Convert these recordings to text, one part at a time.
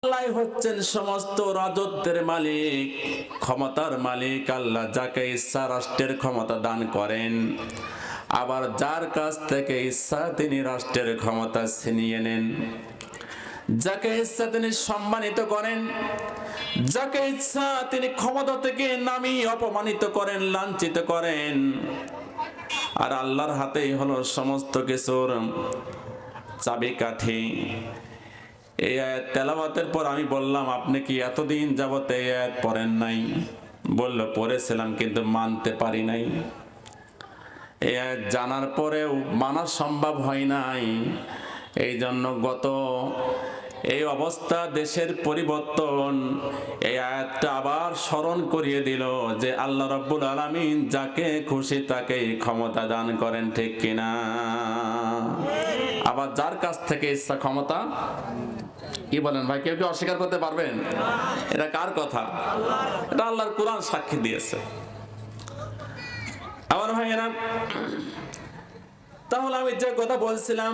আল্লাহ হচ্ছেন সমস্ত রাজত্বের মালিক, ক্ষমতার মালিক। আল্লাহ যাকে ইচ্ছা রাষ্ট্রের ক্ষমতা দান করেন, আবার যার কাছ থেকে ইচ্ছা তিনি রাষ্ট্রের ক্ষমতা ছিনিয়ে নেন। যাকে ইচ্ছা তিনি সম্মানিত করেন, যাকে ইচ্ছা তিনি ক্ষমতা থেকে নামিয়ে অপমানিত করেন, লাঞ্ছিত করেন। আর আল্লাহর হাতেই হলো সমস্ত কিছুর চাবিকাঠি। এই আয়াত তেলাওয়াতের পর আমি বললাম, আপনি কি এতদিন যাবত এই আয়াত পড়েন নাই? বলল, পড়েছিলাম কিন্তু মানতে পারি নাই। এই আয়াত জানার পরেও মানা সম্ভব হয় নাই। এই জন্য গত এই অবস্থা, দেশের পরিবর্তন, এই আয়াতটা আবার স্মরণ করিয়ে দিল যে আল্লাহ রাব্বুল আলামিন যাকে খুশি তাকে ক্ষমতা দান করেন, ঠিক কিনা? আবার যার কাছ থেকে ইচ্ছা ক্ষমতা, কি বলেন ভাই? কেউ কি অস্বীকার করতে পারবেন? এটা কার কথা? এটা আল্লাহর কোরআন সাক্ষী দিয়েছে। আমার ভাইয়েরা, তাহলে আমি যে কথা বলছিলাম,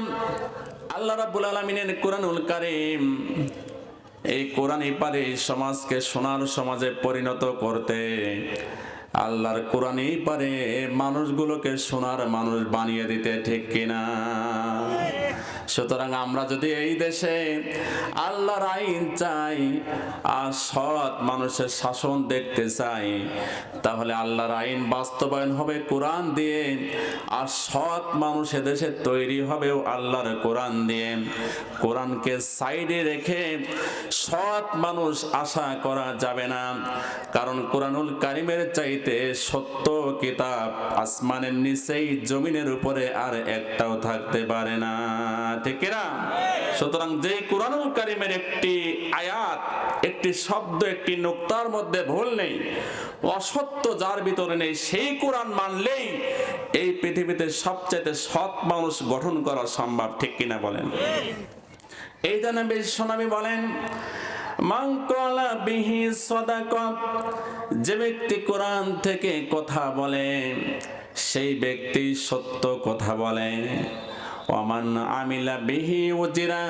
আল্লাহ রাব্বুল আলামিনের কোরআনুল কারীম, এই কোরআনই পারে সমাজকে সোনার সমাজে পরিণত করতে। আল্লাহর কোরআনই পারে মানুষগুলোকে সোনার মানুষ বানিয়ে দিতে, ঠিক কিনা? সুতরাং আমরা যদি এই দেশে আল্লাহর আইন চাই আর সৎ মানুষের শাসন দেখতে চাই, তাহলে আল্লাহর আইন বাস্তবায়ন হবে কোরআন দিয়ে, আর সৎ মানুষ এদেশে তৈরি হবেও আল্লাহর কোরআন দিয়ে। কোরআনকে সাইডে রেখে সৎ মানুষ আশা করা যাবে না, কারণ কোরআনুল কারীমের চাইতে সত্য কিতাব আসমানের নিচেই জমিনের উপরে আর একটাও থাকতে পারে না, ঠিক না? সুতরাং যে কোরআনুল কারীমের একটি আয়াত, একটি শব্দ, একটি নুক্তার মধ্যে ভুল নেই, অসত্য যার ভিতরে নেই, সেই কোরআন মানলেই এই পৃথিবীতে সবচেয়ে সৎ মানুষ গঠন করা সম্ভব, ঠিক কিনা বলেন? এই জন্য বিশ্বনবী বলেন, মান ক্বালা বিহি সাদাকা, যে ব্যক্তি কোরআন থেকে কথা বলে সেই ব্যক্তি সত্য কথা বলে। ওয়ামান আমিলা বিহি উজিরা,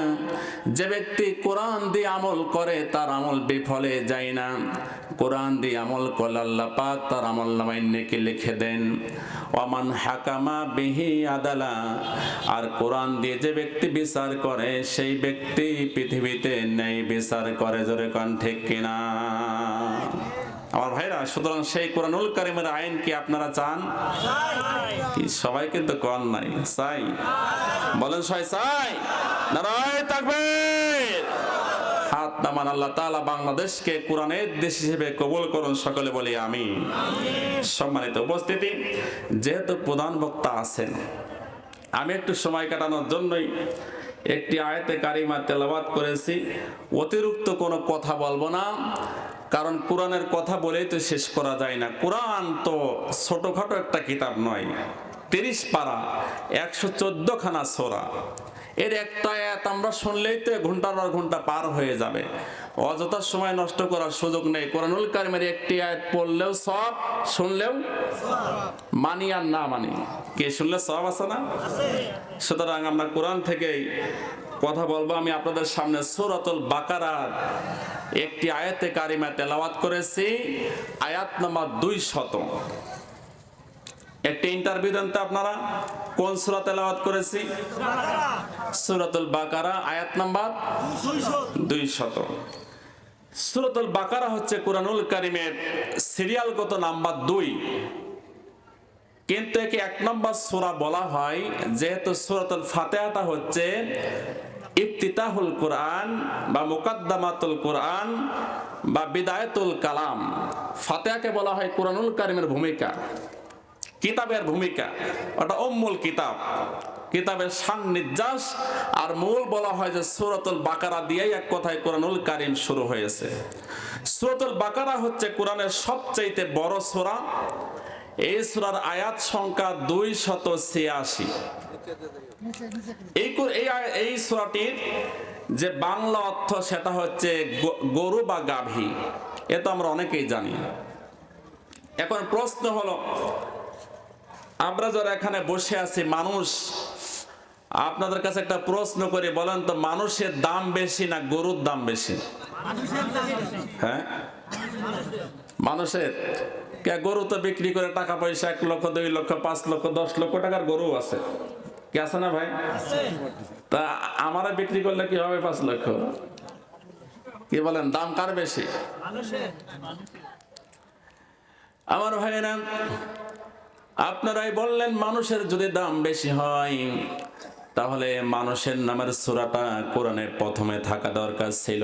যে ব্যক্তি কোরআন দিয়ে আমল করে তার আমল বিফলে যায় না। কোরআন দিয়ে আমল করলে আল্লাহ পাক তার আমলনামায় নেকি লিখে দেন। ওয়ামান হাকামা বিহি আদালা, আর কোরআন দিয়ে যে ব্যক্তি বিচার করে সেই ব্যক্তি পৃথিবীতে ন্যায় বিচার করে। জোরে কোন ঠিক কিনা আমার ভাইরা? সুতরাং সেই কোরআনুল কারীমের আইন কি আপনারা চান? সবাই কিন্তু কোন নাই, চাই। বলেন সবাই চাই? নারায়ে তাকবীর। হাত নামান। আল্লাহ তাআলা বাংলাদেশকে কোরআনের দেশ হিসেবে কবুল করুন, সকলে বলি আমিন। সম্মানিত উপস্থিতি, যেহেতু প্রধান বক্তা আছেন, আমি একটু সময় কাটানোর জন্যই একটি আয়াতে কারিমা তেলাওয়াত করেছি। অতিরিক্ত কোনো কথা বলবো না, কারণ কোরআনের কথা বলেই তো শেষ করা যায় না। কোরআন তো ছোটখাটো একটা কিতাব নয়, 30 পারা, 114 খানা সূরা। এর একটা আয়াত আমরা শুনলেই তো ঘন্টার পর ঘন্টা পার হয়ে যাবে। অযথা সময় নষ্ট করার সুযোগ নেই। কোরআনুল কারীমের একটি আয়াত পড়লেও সওয়াব, শুনলেও মানি আর না মানি, কে শুনলে সওয়াব আছে না? সুতরাং আমরা কোরআন থেকেই কথা বলবো। আমি আপনাদের সামনে সূরাতুল বাকারার একটি আয়াতে কারিমা তেলাওয়াত করেছি, আয়াত নাম্বার 200। একটি ইন্টারভিউ দেন তো আপনারা, কোন সূরা তেলাওয়াত করেছি? সূরাতুল বাকারা, আয়াত নাম্বার 200। সূরাতুল বাকারা হচ্ছে কোরআনুল কারীমের সিরিয়ালগত নাম্বার 2, কিন্তু একে 1 নম্বর সূরা বলা হয়, যেহেতু সূরাতুল ফাতিহাটা হচ্ছে ইফতিতাহুল কোরআন বা মুকাদ্দামাতুল কোরআন বা বিদায়াতুল কালাম। ফাতিহাকে বলা হয় কোরআনুল কারীমের ভূমিকা, কিতাবের ভূমিকা। ওটা উম্মুল কিতাব, কিতাবের সান্নিধ্যাস। আর মূল বলা হয় যে সূরাতুল বাকারা দিয়েই এক কথায় কোরআনুল কারীম শুরু হয়েছে। সূরাতুল বাকারা হচ্ছে কোরআনের সবচেয়ে বড় সূরা। এই সূরার আয়াত সংখ্যা 286। এই সূরাটির যে বাংলা অর্থ সেটা হচ্ছে গরু বা গাভী। এ তো আমরা অনেকেই জানি। এখন প্রশ্ন হলো, আমরা যারা এখানে বসে আছি মানুষ, আপনাদের কাছে একটা প্রশ্ন করে বলেন তো, মানুষের দাম বেশি না গরুর দাম বেশি? হ্যাঁ, মানুষের। কে গরু তো বিক্রি করে টাকা পয়সা 1 লক্ষ 2 লক্ষ 5 লক্ষ 10 লক্ষ টাকার গরু আছে, কি আছে না ভাই? তা আমারা বিক্রি করলে কি হবে 5 লক্ষ? কি বলেন, দাম কার বেশি? আমার ভাইরা, আপনারাই বললেন মানুষের যদি দাম বেশি হয় তাহলে মানুষের নামের সূরাটা কোরআনের প্রথমে থাকা দরকার ছিল।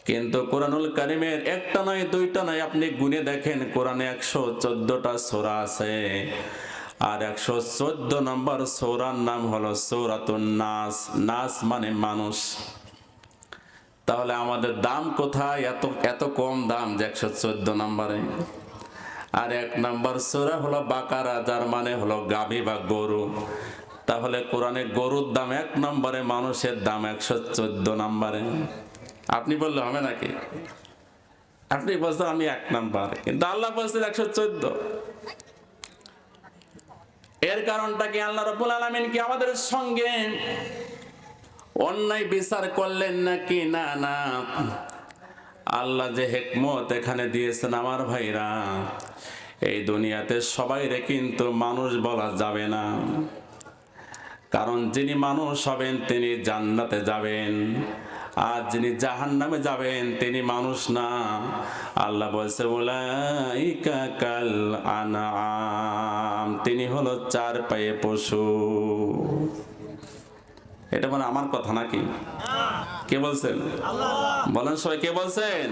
কিন্তু কোরআনুল কারীমের একটা নয় দুইটা নয়, আপনি গুনে দেখেন কোরআনে 114টা সূরা আছে, আর 114 নম্বর সূরার নাম হলো সূরাতুন নাস। নাস মানে মানুষ। তাহলে আমাদের দাম কোথায়? এত এত কম দাম যে 114 নম্বরে। আর 1 নম্বর সূরা হলো বাকারা, যার মানে হলো গাভী বা গরু। তাহলে কোরআনে গরুর দাম 1 নম্বরে, মানুষের দাম 114 নম্বরে। আপনি বললে হবে নাকি? আপনি বলছেন আমি 1 নম্বর, কিন্তু আল্লাহ বলছেন 114। এর কারণটা কি? আল্লাহ রাব্বুল আলামিন কি আমাদের সঙ্গে অন্যায় বিচার করলেন নাকি? না না, আল্লাহ যে হিকমত এখানে দিয়েছেন আমার ভাইরা, এই দুনিয়াতে সবাইরে কিন্তু মানুষ বলা যাবে না। কারণ যিনি মানুষ হবেন তিনি জান্নাতে যাবেন, আর যিনি জাহান্নামে যাবেন তিনি মানুষ না। আল্লাহ বলছে উলাইকা কাল আনআম, তিনি হলো 4 পায়ে পশু। এটা মানে আমার কথা নাকি? কে বলছেন? বলেন সবাই, কে বলছেন?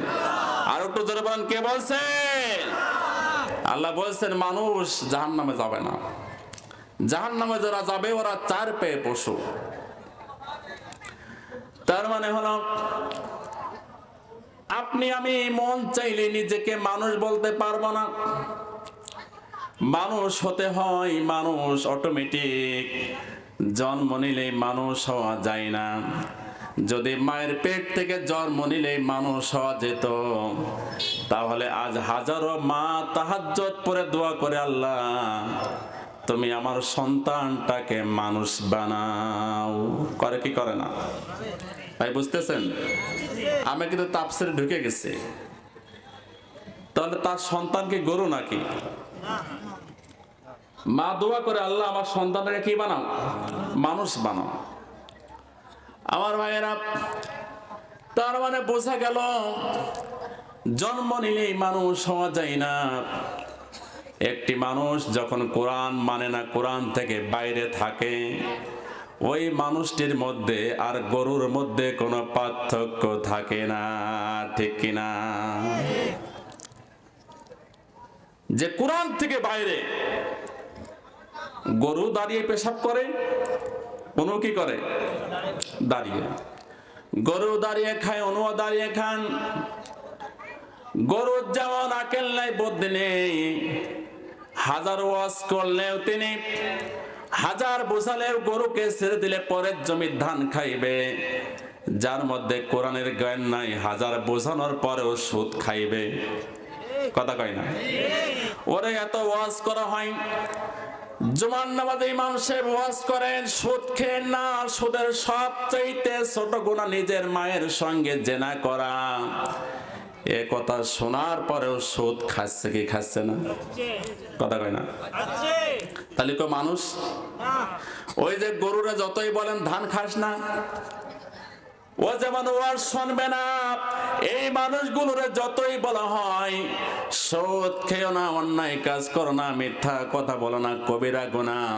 আর একটু জোরে বলেন, কে বলছেন? আল্লাহ বলছেন মানুষ জাহান্নামে যাবে না, জাহান্নামে যারা যাবে ওরা 4 পায়ে পশু। তার মানে হলো আপনি আমি মন চাইলে নিজেকে মানুষ বলতে পারবো না। মানুষ হতে হয়, মানুষ অটোমেটিক। জন্ম নিলেই মানুষ হওয়া যায় না। যদি মায়ের পেট থেকে জন্ম নিলেই মানুষ হওয়া যেত, তাহলে আজ হাজারো মা তাহাজ্জুদ পড়ে দোয়া করে, আল্লাহ তুমি আমার সন্তানটাকে মানুষ বানাও। করে কি করে না ভাই? বুঝতেছেন? আমি কিন্তু তাফসীরে ঢুকে গেছি। তাহলে তার সন্তান কি গরু নাকি? মা দোয়া করে, আল্লাহ আমার সন্তানটাকে কি বানাও? মানুষ বানাও। আমার ভাইয়েরা, তার মানে বোঝা গেল জন্ম নিলেই মানুষ হওয়া যায় না। একটি মানুষ যখন কোরআন মানে না, কোরআন থেকে বাইরে থাকে, ওই মানুষটির মধ্যে আর গরুর মধ্যে কোনো পার্থক্য থাকে না, ঠিক কিনা? যে কোরআন থেকে বাইরে, গরু দাঁড়িয়ে পেশাব করে, অনু কি করে? দাঁড়িয়ে। গরু দাঁড়িয়ে খায়, অনুও দাঁড়িয়ে খান। গরুর যেমন আকেল নাই, বুদ্ধি নেই, হাজার ওয়াজ করলেও তিনি, হাজার বোঝালেও গরুকে ছেড়ে দিলে পরের জমির ধান খাইবে। যার মধ্যে কোরআনের জ্ঞান নাই, হাজার বোঝানোর পরেও সুদ খাইবে। কথা কয় না? ওরে এত ওয়াজ করা হয়, জুমার নামাজে ইমাম সাহেব ওয়াজ করেন, সুদ খেয়ে না। সুদের সবচাইতে ছোট গুনাহ নিজের মায়ের সঙ্গে জেনা করা। এ কথা শোনার পরেও সুদ খাচ্ছে কি খাচ্ছে না? কথা কয় না? তাহলে তো মানুষ। ওই যে গরুরা যতই বলেন ধান খাস না, ও যেমন ওয়াজ শুনবে না। এই মানুষগুলোরে যতই বলা হয় সুদ খেও না, অন্যায় কাজ করো না, মিথ্যা কথা বলো না, কবিরা গুনাহ,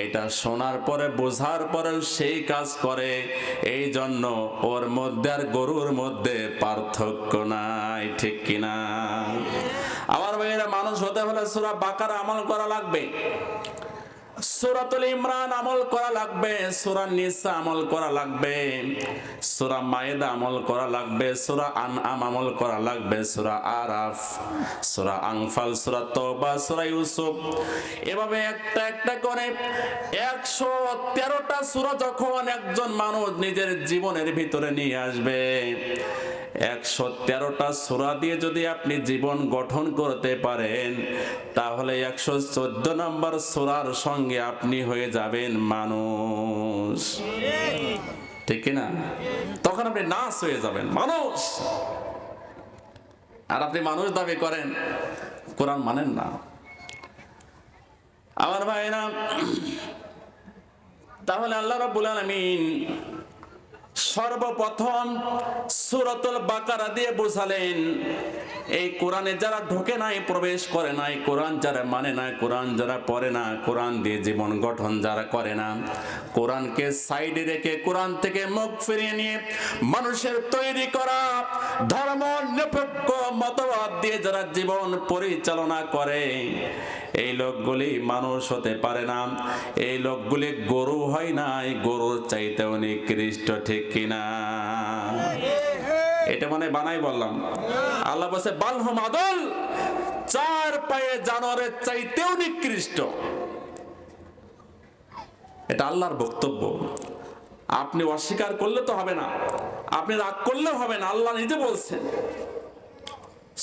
এটা শোনার পরে বোঝার পরেও সেই কাজ করে। এই জন্য ওর মধ্যে আর গরুর মধ্যে পার্থক্য নাই, ঠিক কিনা? আমার ভাইয়েরা, মানুষ হতে হলে সূরা বাকারা আমল করা লাগবে, সূরাতুল ইমরান আমল করা লাগবে, সূরা নিসা আমল করা লাগবে, সূরা মায়েদা আমল করা লাগবে, সূরা আনআম আমল করা লাগবে, সূরা আরাফ, সূরা আনফাল, সূরা তওবা, সূরা ইউসুফ। এভাবে একটা একটা করে 113টা সূরা যখন একজন মানুষ নিজের জীবনের ভিতরে নিয়ে আসবে, 113টা সূরা দিয়ে যদি আপনি জীবন গঠন করতে পারেন, তাহলে 114 নম্বর সূরার সঙ্গে আপনি হয়ে যাবেন মানুষ। ঠিক কিনা? তখন আপনি নাশ হয়ে যাবেন, মানুষ। আর আপনি মানুষ দাবি করেন, কোরআন মানেন না। আমার ভাইরা, তাহলে আল্লাহ রাব্বুল আলামিন সর্বপ্রথম সূরাতুল বাকারা দিয়ে বোঝালেন, এই কোরআনে যারা ঢোকে নাই, প্রবেশ করে নাই, কোরআন যারা মানে না, কোরআন যারা পড়ে না, কোরআন দিয়ে জীবন গঠন যারা করে না, কোরআনকে সাইডে রেখে কোরআন থেকে মুখ ফিরিয়ে নিয়ে মানুষের তৈরি করা ধর্ম নিরপেক্ষ মতবাদ দিয়ে যারা জীবন পরিচালনা করে, এই লোকগুলি মানুষ হতে পারে না। এই লোকগুলি গরু হয় নাই, গরুর চাইতেও নিকৃষ্ট, ঠিক কিনা? এটা মানে বানাই বললাম। আল্লাহ বলছে বালহুম আদল, চার পায়ে জানোয়ারের চাইতেও নিকৃষ্ট। এটা আল্লাহর বক্তব্য। আপনি অস্বীকার করলে তো হবে না, আপনি রাগ করলেও হবে না, আল্লাহ নিজে বলছেন।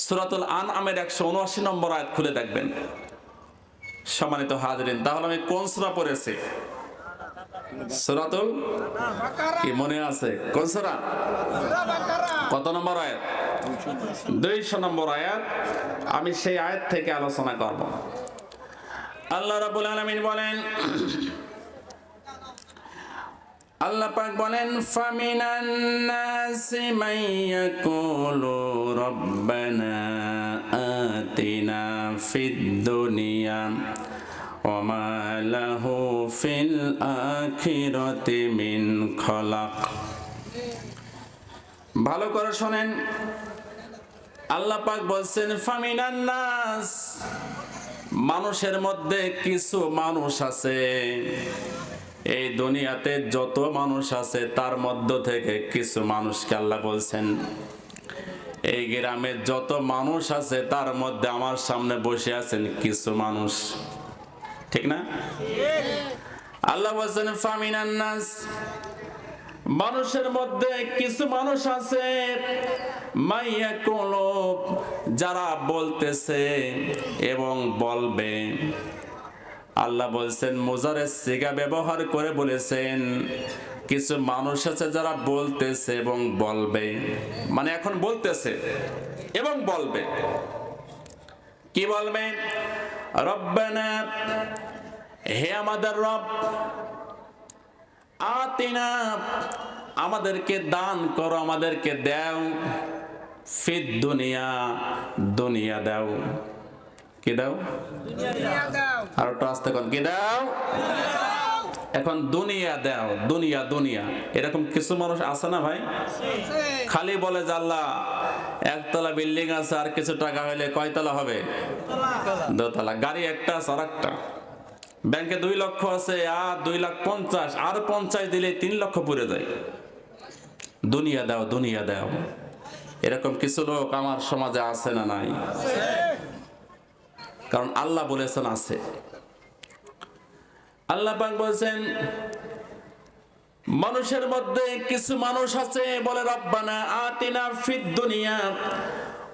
সূরাতুল আনআমের 179 নম্বর আয়াত খুলে দেখবেন। সম্মানিত হাজিরিন, তাহলে আমি কোন সূরা পড়েছি? সূরাতুল, কি মনে আছে কোন সূরা? কত নম্বর আয়াত? 200 নম্বর আয়াত। আমি সেই আয়াত থেকে আলোচনা করব। আল্লাহ রাব্বুল আলামিন বলেন, আল্লাহ পাক বলেন, ফামিনান নাসি মান ইয়াকুলু রাব্বানা আতিনা ফিদ দুনিয়া ওয়া মা লাহু ফিল আখিরাতি মিন খালাক। ভালো করে শুনেন, আল্লাহ পাক বলছেন ফামিনান নাস, মানুষের মধ্যে কিছু মানুষ আছে, এই দুনিয়াতে যত মানুষ আছে তার মধ্য থেকে কিছু মানুষকে আল্লাহ বলছেন, এই গ্রামে যত মানুষ আছে তার মধ্যে আমার সামনে বসে আছেন কিছু মানুষ, ঠিক না? আল্লাহ বলছেন ফামিনান নাস, মানুষের মধ্যে কিছু মানুষ আছে মাইয়াকুলু, যারা বলতেছে এবং বলবে। আল্লাহ বলছেন মুজারের সিগা ব্যবহার করে বলেছেন, কিছু মানুষ আছে যারা বলতেছে এবং বলবে, মানে এখন বলতেছে এবং বলবে। কি বলবে? রব্বানা, হে আমাদের রব, আতিনা, আমাদেরকে দান করো, আমাদেরকে দাও, ফিদ দুনিয়া, দুনিয়া দাও। কি দাও? আর একটু আস্তে কোন, কি দাও? এখন দুনিয়া দাও, দুনিয়া দুনিয়া, এরকম কিছু মানুষ আছে না ভাই? খালি বলে যে আল্লাহ একতলা বিল্ডিং আছে, আর কিছু টাকা হলে কয়তলা হবে? দোতলা। গাড়ি একটা আছে, আর একটা ব্যাংকে 2 লক্ষ আছে, আর 2,50,000, আর 50 দিলে 3 লক্ষ পুরে যায়। দুনিয়া দাও, দুনিয়া দাও, এরকম কিছু লোক আমার সমাজে আছে না নাই? কারণ আল্লাহ বলেছেন আছে। আল্লাহ পাক বলেছেন মানুষের মধ্যে কিছু মানুষ আছে বলে রব্বানা আতিনা ফিদ দুনিয়া,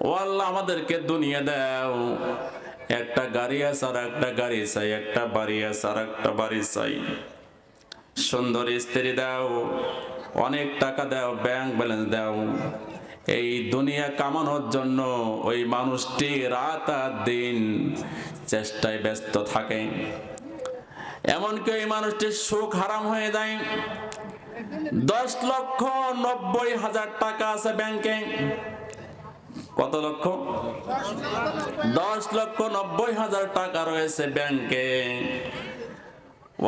ও আল্লাহ আমাদেরকে দুনিয়া দাও। একটা গাড়ি আছে আর একটা গাড়ি চাই, একটা বাড়ি আছে আর একটা বাড়ি চাই, সুন্দর স্ত্রী দাও, অনেক টাকা দাও, ব্যাংক ব্যালেন্স দাও। এই দুনিয়া কামানোর জন্য ওই মানুষটি রাত আর দিন চেষ্টায় ব্যস্ত থাকে। এমনকি ওই মানুষটির সুখ হারাম হয়ে যায়। 10,90,000 টাকা আছে ব্যাংকে। কত লক্ষ? 10,90,000 টাকা রয়েছে ব্যাংকে।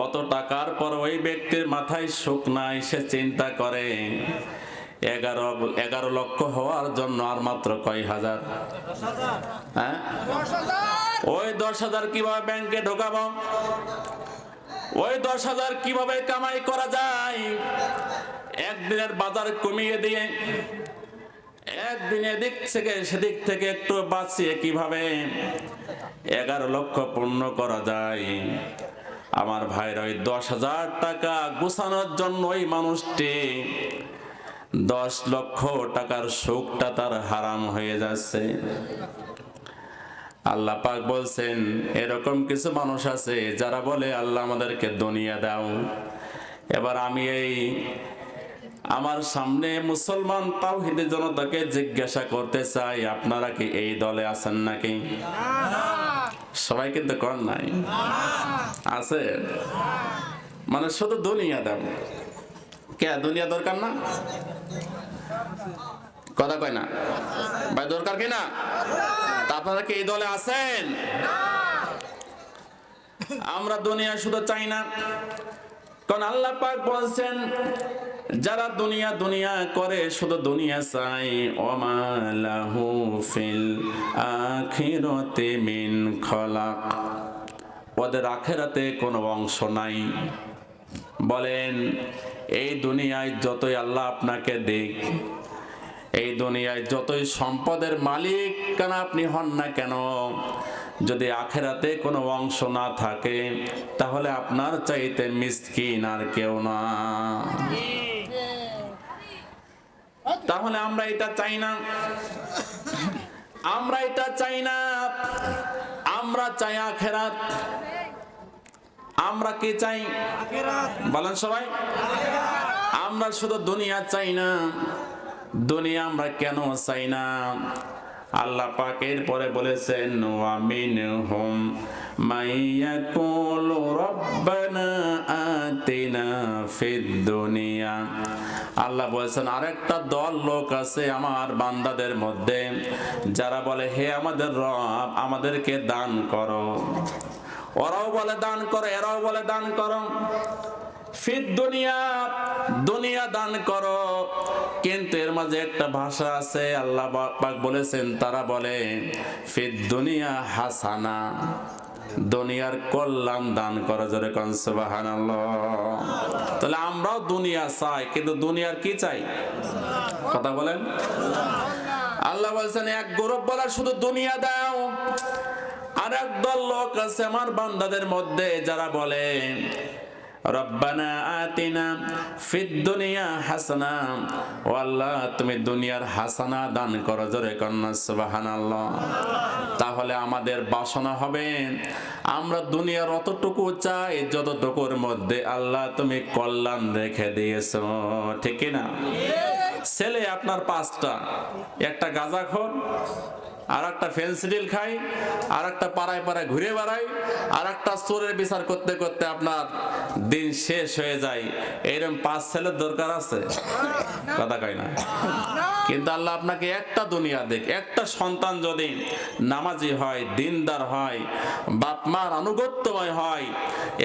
অত টাকার পর ওই ব্যক্তির মাথায় সুখ নাই, সে চিন্তা করে 11 লক্ষ হওয়ার জন্য আর মাত্র কয় হাজার? হ্যাঁ, ওই 10,000 কিভাবে ব্যাংকে ঢোকাবো, ওই 10,000 কিভাবে কামাই করা যায়, একদিনের বাজার কমিয়ে দিয়ে একদিন এদিক থেকে সেদিক থেকে একটু বাঁচিয়ে কিভাবে 11 লক্ষ পূর্ণ করা যায়। আমার ভাইরা, ওই 10,000 টাকা গুছানোর জন্য ওই মানুষটি 10 লক্ষ টাকার সুখটা তার হারাম হয়ে যাচ্ছে। আল্লাহ পাক বলছেন এরকম কিছু মানুষ আছে যারা বলে আল্লাহ আমাদেরকে দুনিয়া দাও। এবার আমি এই আমার সামনে মুসলমান তাওহীদের জনতাকে জিজ্ঞাসা করতে চাই, আপনারা কি এই দলে আছেন নাকি? সবাই কিন্তু কর নাই, আছে মানে শুধু দুনিয়া দাম। কে দুনিয়া দরকার না? কথা কয় না ভাই, দরকার কি না? তা আপনারা কি এই দলে আছেন? আমরা দুনিয়া শুধু চাই না, কারণ আল্লাহ পাক বলছেন যারা দুনিয়া দুনিয়া করে, শুধু দুনিয়া চাই, ওমা লাহু ফিল আখিরাতি মিন খলাক, ওদের আখিরাতে কোনো অংশ নাই। বলেন এই দুনিয়ায় যতই আল্লাহ আপনাকে দেখ, এই দুনিয়ায় যতই সম্পদের মালিক কেন আপনি হন না কেন, যদি আখিরাতে কোনো অংশ না থাকে, তাহলে আপনার চাইতে মিসকিন আর কেউ না। তাহলে আমরা এটা চাই না, আমরা এটা চাই না, আমরা চাই আখিরাত। আমরা কি চাই বলেন সবাই? আমরা শুধু দুনিয়া চাই না। দুনিয়া আমরা কেন চাই না? আল্লাহ পাক এর পরে বলেছেন ওয়া মিনহুম মাইয়াকুলু রাব্বানা আতিনা ফিদ দুনিয়া। আল্লাহ বলেছেন আরেকটা দল লোক আছে আমার বান্দাদের মধ্যে, যারা বলে হে আমাদের রব, আমাদেরকে দান করো। ওরাও বলে দান করো, এরাও বলে দান করো। ফিদ দুনিয়া, দুনিয়া দান করো, কিন্তু এর মাঝে একটা ভাষা আছে, আল্লাহ পাক বলেছেন তারা বলে ফিদ দুনিয়া হাসানা, দুনিয়ার কল্যাণ দান করো। জোরে কোন সুবহানাল্লাহ। তাহলে আমরাও দুনিয়া চাই, কিন্তু দুনিয়ার কি চাই? কথা বলেন। আল্লাহ বলেছেন এক গ্রুপ বলে শুধু দুনিয়া দাও, আর এক দল লোক আছে আমার বান্দাদের মধ্যে যারা বলে রব্বানা আতিনা ফিদ দুনিয়া হাসানা, ও আল্লাহ তুমি দুনিয়ার হাসানা দান করো। জোরে কন্না সুবহানাল্লাহ। তাহলে আমাদের বাসনা হবে আমরা দুনিয়ার অতটুকু চাই যতটুকুর মধ্যে আল্লাহ তুমি কল্যাণ রেখে দিয়েছো, ঠিক না? ছেলে আপনার 5টা, একটা গাঁজাখোর, আর একটা ফেন্সিডিল খাই, আর একটা পাড়ায় পাড়ায় ঘুরে বেড়াই, আর একটা চোরের বিচার করতে করতে আপনার দিন শেষ হয়ে যায়। এইরকম 5 ছেলের দরকার আছে? কথা কয় না। কিন্তু আল্লাহ আপনাকে একটা দুনিয়া দেখ, একটা সন্তান যদি নামাজি হয়, দিনদার হয়, বাপ মার আনুগত্যময় হয়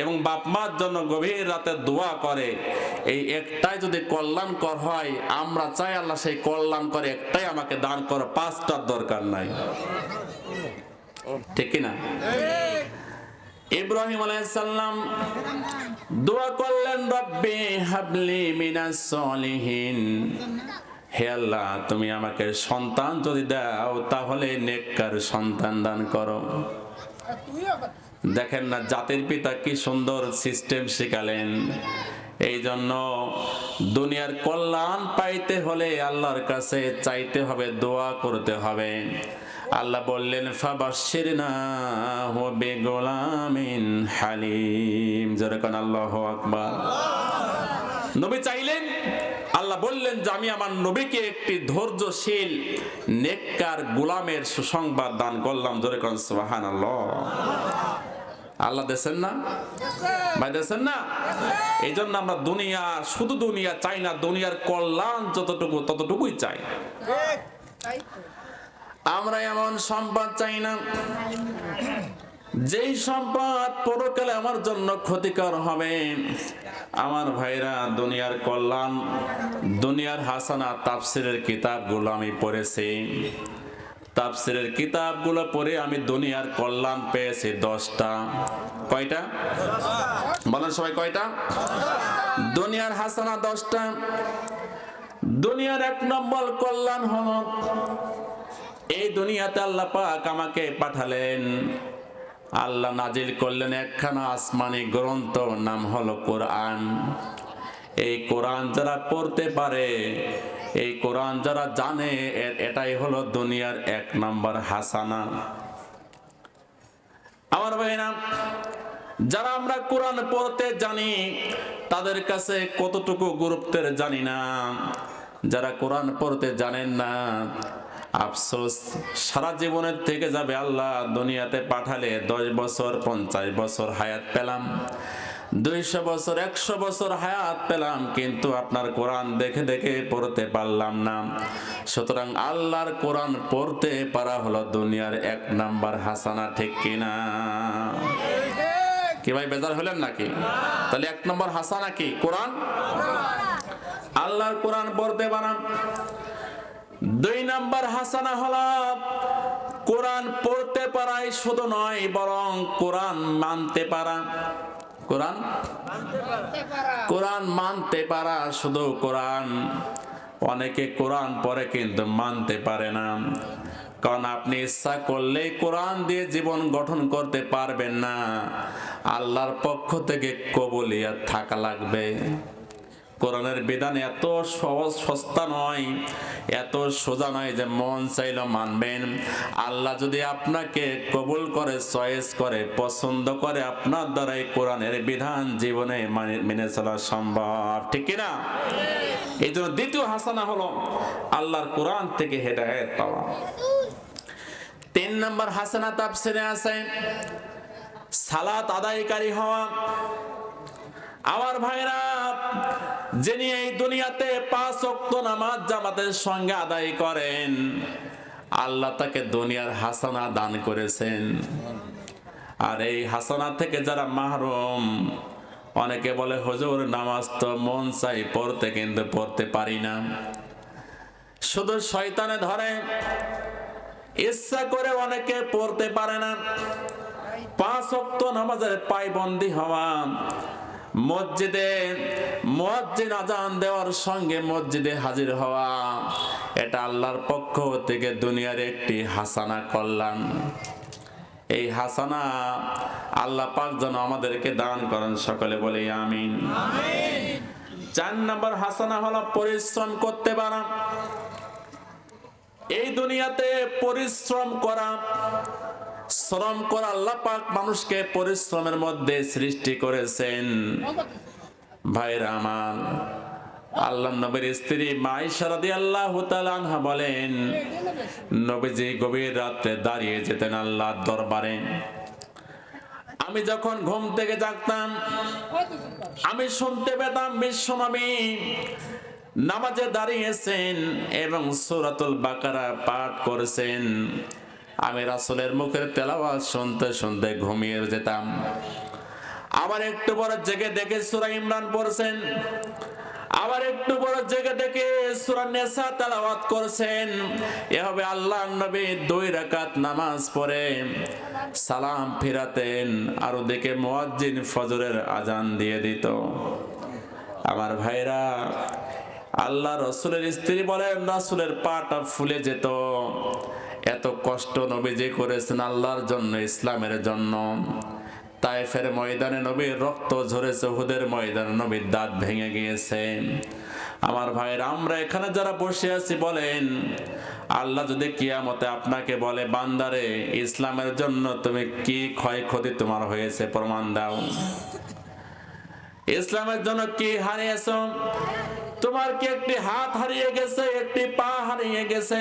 এবং বাপ মার জন্য গভীর রাতে দোয়া করে, এই একটাই যদি কল্যাণকর হয়, আমরা চাই আল্লাহ সেই কল্যাণ করে একটাই আমাকে দান করো, 5টার দরকার নাই, ঠিক না? ইব্রাহিম আলাইহিস সালাম দোয়া করলেন রব্বি হাবলি মিনাস সলিহিন, হে আল্লাহ তুমি আমাকে সন্তান যদি দাও তাহলে নেককার সন্তান দান করো। দেখেন না জাতির পিতা কি সুন্দর সিস্টেম শিখালেন। এই জন্য দুনিয়ার কল্যাণ পাইতে হলে আল্লাহর কাছে চাইতে হবে, দোয়া করতে হবে। আল্লাহ বললেন ফাবাশশিরনাহু বিগুলামিন হালিম। যেরকম আল্লাহু আকবার। নবী চাইলেন, আল্লাহ বললেন যে আমি আমার নবীকে একটি ধৈর্যশীল নেককার গোলামের সুসংবাদ দান করলাম। যেরকম সুবহানাল্লাহ। আল্লাহ দেন না ভাই, দেন না? এই জন্য আমরা দুনিয়া শুধু দুনিয়া চাই না, দুনিয়ার কল্যাণ যতটুকু ততটুকুই চাই। আমরা এমন সম্পদ চাই না যেই সম্পদ পরকালে আমার জন্য ক্ষতিকর হবে। আমার ভাইরা, দুনিয়ার কল্যাণ, দুনিয়ার হাসানা তাফসিরের কিতাবগুলো আমি পড়েছি। তাফসিরের কিতাবগুলো পড়ে আমি দুনিয়ার কল্যাণ পেয়েছি 10টা। কয়টা বলেন সবাই, কয়টা? দুনিয়ার হাসানা 10টা। দুনিয়ার 1 নম্বর কল্যাণ হলো এই দুনিয়াতে আল্লাহ পাক আমাকে পাঠালেন, আল্লাহ নাজিল করলেন একখানা আসমানি গ্রন্থ, নাম হলো কোরআন। এই কোরআন যারা পড়তে পারে, এই কোরআন যারা জানে, এটাই হলো দুনিয়ার 1 নম্বর হাসানা। আমার ভাইরা, যারা আমরা কোরআন পড়তে জানি, তাদের কাছে কতটুকু গুরুত্বের জানি না। যারা কোরআন পড়তে জানেন না, আফসোস, সারা জীবনের থেকে যাবে। আল্লাহ দুনিয়াতে পাঠালে 10 বছর 50 বছর হায়াত পেলাম, 200 বছর 100 বছর হায়াত পেলাম, কিন্তু আপনার কোরআন দেখে দেখে পড়তে পারলাম না। সুতরাং আল্লাহর কোরআন পড়তে পারা হলো দুনিয়ার 1 নাম্বার হাসানা, ঠিক কিনা? কি ভাই বেজার হলেন নাকি? তাহলে 1 নম্বর হাসানা কি? কোরআন, আল্লাহর কোরআন পড়তে পারা। 2 নম্বর হাসানা হলো কোরআন পড়তে পারাই শুধু নয়, বরং কোরআন মানতে পারা। কোরআন মানতে পারা, শুধু কোরআন। অনেকে কোরআন পড়ে কিন্তু মানতে পারে না, কারণ আপনি ইচ্ছা করলেই কোরআন দিয়ে জীবন গঠন করতে পারবেন না। আল্লাহর পক্ষ থেকে কবুলিয়ত থাকা লাগবে। কোরআনের বিধান এত সহজ সস্তা নয়, এত সোজা নয় যে মন চাইলো মানবেন। আল্লাহ যদি আপনাকে কবুল করে, চয়েস করে, পছন্দ করে, আপনার দ্বারাই কোরআনের বিধান জীবনে মেনে চলা সম্ভব, ঠিক কিনা? এই জন্য দ্বিতীয় হাসানা হলো আল্লাহর কোরআন থেকে হেদায়েত পাওয়া। 3 নম্বর হাসানা তাফসীরে আছে সালাত আদায়কারী হওয়া। আমার ভাইরা, যিনি এই দুনিয়াতে 5 ওয়াক্ত নামাজ জামাতের সঙ্গে আদায় করেন, আল্লাহ তাকে দুনিয়ার হাসানা দান করেছেন। আর এই হাসানা থেকে যারা মাহরুম, অনেকে বলে হুজুর নামাজ তো মন চাই পড়তে, কিন্তু পড়তে পারি না, শুধু শয়তানে ধরে, ইচ্ছা করে অনেকে পড়তে পারে না। 5 ওয়াক্ত নামাজের পায়বন্দি হওয়া, মসজিদে মুয়াজ্জিন আযান দেওয়ার সঙ্গে মসজিদে হাজির হওয়া, এটা আল্লাহর পক্ষ থেকে দুনিয়ার একটি হাসানা, কল্যাণ। এই হাসানা আল্লাহ পাক যেন আমাদেরকে দান করেন, সকলে বলি আমিন। 4 নম্বর হাসানা হলো পরিশ্রম করতে পারা। এই দুনিয়াতে পরিশ্রম করা, শ্রম করা। আল্লাহ পাক মানুষকে পরিশ্রমের মধ্যে সৃষ্টি করেছেন। ভাইরা আমার, আল্লাহ নবীর স্ত্রী মা আয়েশা রাদিয়াল্লাহু তাআলা আনহা বলেন, নবীজি গভীর রাতে দাঁড়িয়ে যেতেন আল্লাহর দরবারে। আমি যখন ঘুম থেকে জাগতাম, আমি শুনতে পেতাম বিশ্বনবী নামাজে দাঁড়িয়েছেন এবং সূরাতুল বাকারা পাঠ করেছেন। আমি রাসূলের মুখের তেলাওয়াত শুনতে শুনতে ঘুমিয়ে যেতাম। আবার একটু পরে জেগে দেখে সূরা ইমরান পড়ছেন, আবার একটু পরে জেগে দেখে সূরা নিসা তেলাওয়াত করছেন। এভাবে আল্লাহর নবী 2 রাকাত নামাজ পড়ে সালাম ফিরাতেন, আর ওদিকে মুয়াজ্জিন ফজরের আজান দিয়ে দিত। আমার ভাইরা, আল্লাহ রাসূলের স্ত্রী বলেন রাসূলের পাটা ফুলে যেত। এত কষ্ট নবীজি করেছেন আল্লাহর জন্য, ইসলামের জন্য। তায়েফের ময়দানে নবীর রক্ত ঝরেছে, উহুদের ময়দানে নবীর দাঁত ভেঙে গিয়েছে। আমার ভাইরা, আমরা এখানে যারা বসে আছি, বলেন আল্লাহ যদি কিয়ামতে আপনাকে বলে, বান্দারে ইসলামের জন্য তুমি কি ক্ষয়ক্ষতি তোমার হয়েছে প্রমাণ দাও, ইসলামের জন্য কি হারিয়েছো? তোমার কি একটি হাত হারিয়ে গেছে, একটি পা হারিয়ে গেছে?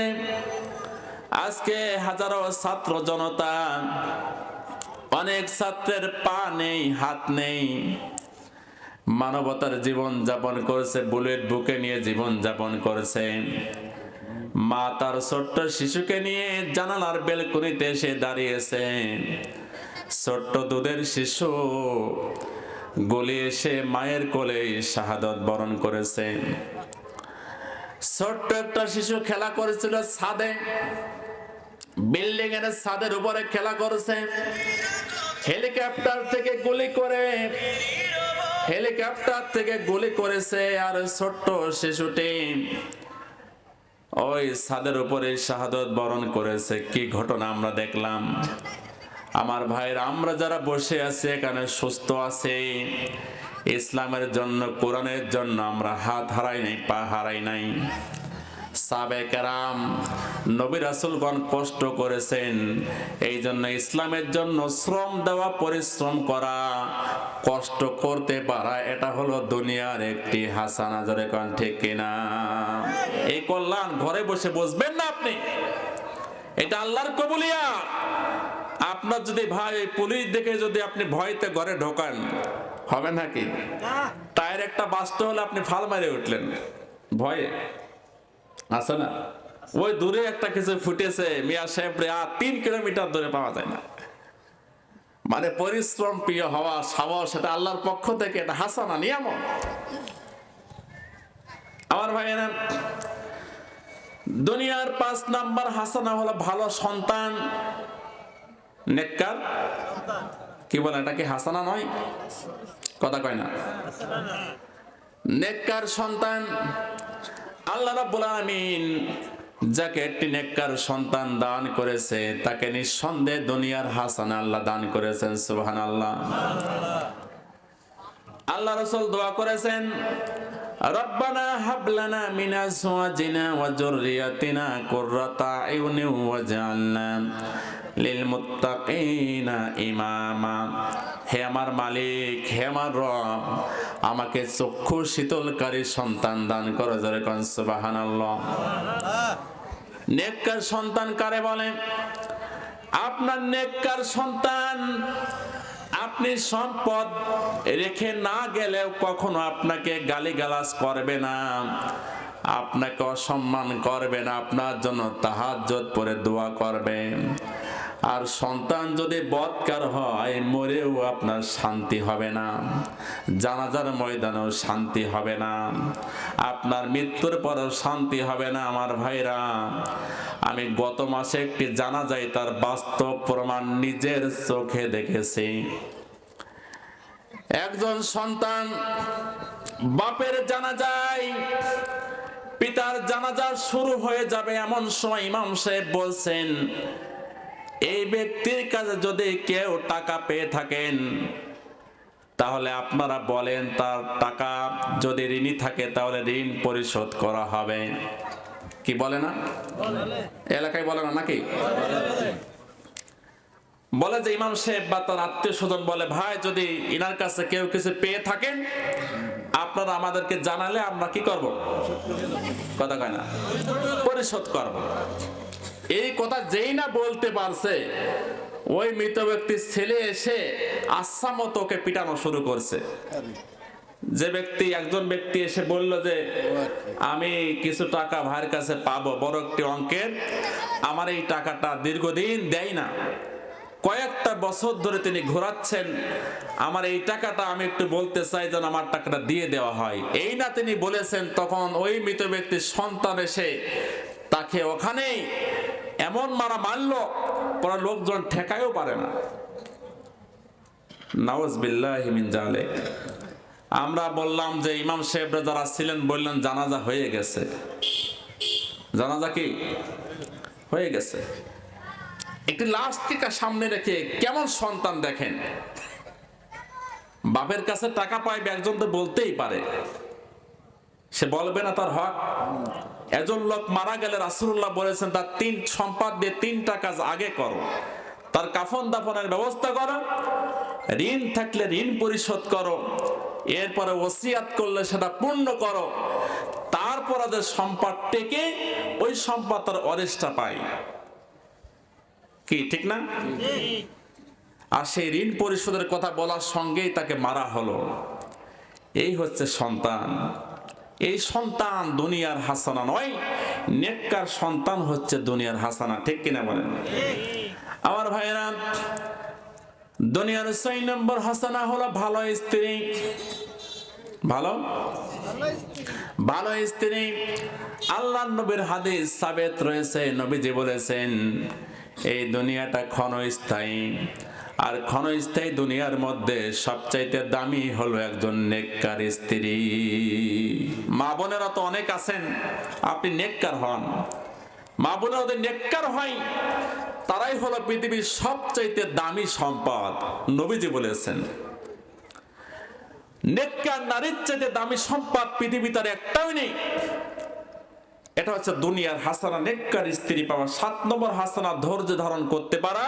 আজকে হাজারো ছাত্র জনতা, অনেক ছাত্রের পা নেই, হাত নেই, মানবতার জীবন যাপন করেছে, বুলেট বুকে নিয়ে জীবন যাপন করেছে। মা তার ছোট্ট শিশুকে নিয়ে জানালার বেলকনিতে এসে দাঁড়িয়েছে। ছোট্ট দুধের শিশু গলে এসে মায়ের কোলে শাহাদাত বরণ করেছে। ছোট্ট একটা শিশু খেলা করেছিল ছাদে, বিল্ডিং এর ছাদের উপরে খেলা করেছে। হেলিকপ্টার থেকে গুলি করেছে, আর ছোট্ট শিশুটি ওই ছাদের উপরে শাহাদাত বরণ করেছে। কি ঘটনা আমরা দেখলাম! আমার ভাইরা, আমরা যারা বসে আছি এখানে সুস্থ আছি, ইসলামের জন্য, কোরআনের জন্য আমরা হাত হারাই নাই, পা হারাই নাই। সাহাবায়ে কেরাম নবী রাসূলগণ কষ্ট করেছেন। এই জন্য ইসলামের জন্য শ্রম দেওয়া, পরিশ্রম করা, কষ্ট করতে পারা, এটা হলো দুনিয়ার একটি হাসানা। জোরে কোন ঠিক কিনা? এই কল্যাণ ঘরে বসে বুঝবেন না আপনি, এটা আল্লাহর কবুলিয়াত। আপনার যদি ভাই পুলিশ দেখে যদি আপনি ভয়তে ঘরে ঢোকান, হবে নাকি? টায়ার একটা বাস্ট হলে আপনি ফাল মারে উঠলেন ভয়ে, আছে না? ওই দূরে একটা কিছু ফুটেছে, মিয়া সাহেব রে, 3 কিলোমিটার দূরে পাওয়া যায় না। মানে পরিশ্রম প্রিয় হওয়া, সাহস, সেটা আল্লাহর পক্ষ থেকে, এটা হাসানা, নিয়ামত। আমার ভাইয়েরা, দুনিয়ার 5 নাম্বার হাসানা হলো ভালো সন্তান, নেককার। কি বলে, এটা কি হাসানা নয়? কথা কয় না। নেককার সন্তান। আল্লাহ রাব্বুল আলামিন যাকে একটি নেককার সন্তান দান করেছে, তাকে নিঃসন্দেহে দুনিয়ার হাসানা আল্লাহ দান করেছেন। সুবহানাল্লাহ। আল্লাহ রাসূল দোয়া করেছেন, রব্বানা হাব লানা মিন আজওয়াজিনা ওয়া যুররিয়াতিনা কুররাতা আয়ুনিন ওয়াজআলনা লিল মুত্তাকিনা ইমামা। হে আমার মালিক, হে আমার রব, আমাকে চক্ষু শীতলকারী সন্তান দান করো। জোরে কোন সুবহানাল্লাহ। নেককার সন্তান কারে বলে? আপনার নেককার সন্তান আপনি সম্পদ রেখে না গেলেও কখনো আপনাকে গালিগালাজ করবে না, আপনাকে অসম্মান করবে না, আপনার জন্য তাহাজ্জুদ পড়ে দোয়া করবে। আর সন্তান যদি বদকার হয়, মরেও আপনার শান্তি হবে না, জানাজার ময়দানেও শান্তি হবে না, আপনার মৃত্যুর পরেও শান্তি হবে না। আমার ভাইরা, আমি গত মাসে একটি জানাজায় তার বাস্তব প্রমাণ নিজের চোখে দেখেছি। একজন সন্তান বাপের জানাজায়, পিতার জানাজা শুরু হয়ে যাবে এমন সময় ইমাম সাহেব বলছেন, এই ব্যক্তির কাছে যদি কেউ টাকা পেয়ে থাকেন, তাহলে আপনারা বলেন তার টাকা যদি ঋণী থাকে তাহলে ঋণ পরিশোধ করা হবে। কি বলে না? এলাকায় বলে না নাকি? বলে যে ইমাম সাহেব বা তার আত্মীয় স্বজন বলে, ভাই যদি ইনার কাছে কেউ কিছু পেয়ে থাকেন, আপনারা আমাদেরকে জানালে আমরা কি করব? কথা কয় না, পরিশোধ করব। এই কথা যেই না বলতে পারছে, ওই মৃত ব্যক্তির ছেলে এসে আচ্ছা মতো ওকে পিটানো শুরু করছে। যে ব্যক্তি, একজন ব্যক্তি এসে বলল যে আমি কিছু টাকা ভাইয়ের কাছে পাবো, বড় একটি অঙ্কের, আমার এই টাকাটা দীর্ঘদিন দেয় না, কয়েকটা বছর ধরে তিনি ঘোরাচ্ছেন, আমার এই টাকাটা আমি একটু বলতে চাই যেন আমার টাকাটা দিয়ে দেওয়া হয়। এই না তিনি বলেছেন, তখন ওই মৃত ব্যক্তির সন্তান এসে তাকে ওখানেই এমন মারা মারলো, পরে লোকজন ঠেকায়ও পারে না। নাউযুবিল্লাহি মিন যালিক। আমরা বললাম যে ইমাম সাহেবরা যারা ছিলেন বললেন জানাজা হয়ে গেছে। জানাজা কি হয়ে গেছে? একটি লাশকে সামনে রেখে কেমন সন্তান দেখেন, বাপের কাছে টাকা পাইবে, একজন তো বলতেই পারে, সে বলবে না তার হক? একজন লোক মারা গেলে রাসূলুল্লাহ বলেছেন তার 3 সম্পদ দিয়ে 3টা কাজ আগে করো। তার কাফন দাফনের ব্যবস্থা করো, ঋণ থাকলে ঋণ পরিশোধ করো, এরপরে ওসিয়াত করলে সেটা পূর্ণ করো, তারপরে যে সম্পদ টেকে ওই সম্পদ তার ওয়ারিশটা পায়। কি ঠিক না? আর সেই ঋণ পরিশোধের কথা বলার সঙ্গেই তাকে মারা হলো। এই হচ্ছে সন্তান। এই সন্তান দুনিয়ার হাসানা নয়, নেককার সন্তান হচ্ছে দুনিয়ার হাসানা। ঠিক কিনা বলেন? আমার ভাইয়েরা, দুনিয়ার 6 নম্বর হাসানা হলো ভালো স্ত্রী। ভালো স্ত্রী। আল্লাহর নবীর হাদিস সাবেত রয়েছে, নবীজি বলেছেন এই দুনিয়াটা ক্ষণস্থায়ী, আর ক্ষণস্থায়ী দুনিয়ার মধ্যে সবচাইতে দামি হলো একজন নেককার স্ত্রী। মা বোনেরা তো অনেক আছেন, আপনি নেককার হন, মা বোনেরা যদি নেককার হয় তারাই হলো পৃথিবীর সবচাইতে দামি সম্পদ। নবীজি বলেছেন নেককার নারীর চাইতে দামি সম্পদ পৃথিবীতে আর একটাও নেই। এটা হচ্ছে দুনিয়ার হাসানা, নেককার স্ত্রী পাওয়া। 7 নম্বর হাসানা ধৈর্য ধারণ করতে পারা।